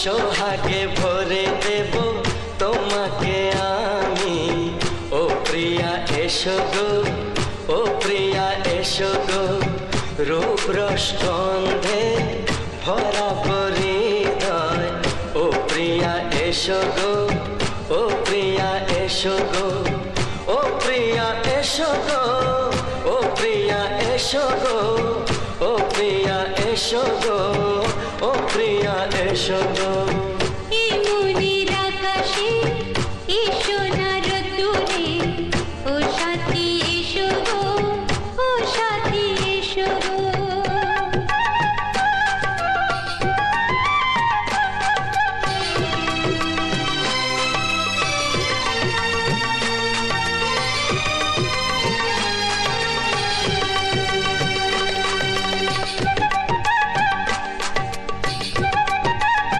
সোহাগে ভরে দেব তোমাকে আমি। ও প্রিয়া এসো গো, ও প্রিয়া এসো গো, রূপ রস গন্ধে ভরা হৃদয়। ও প্রিয়া এসো গো, ও প্রিয়া এসো গো, ও প্রিয়া এসো গো, ও প্রিয়া এসো গো, ও প্রিয়া এসো গো, ও প্রিয়া এসো গো। এই মনে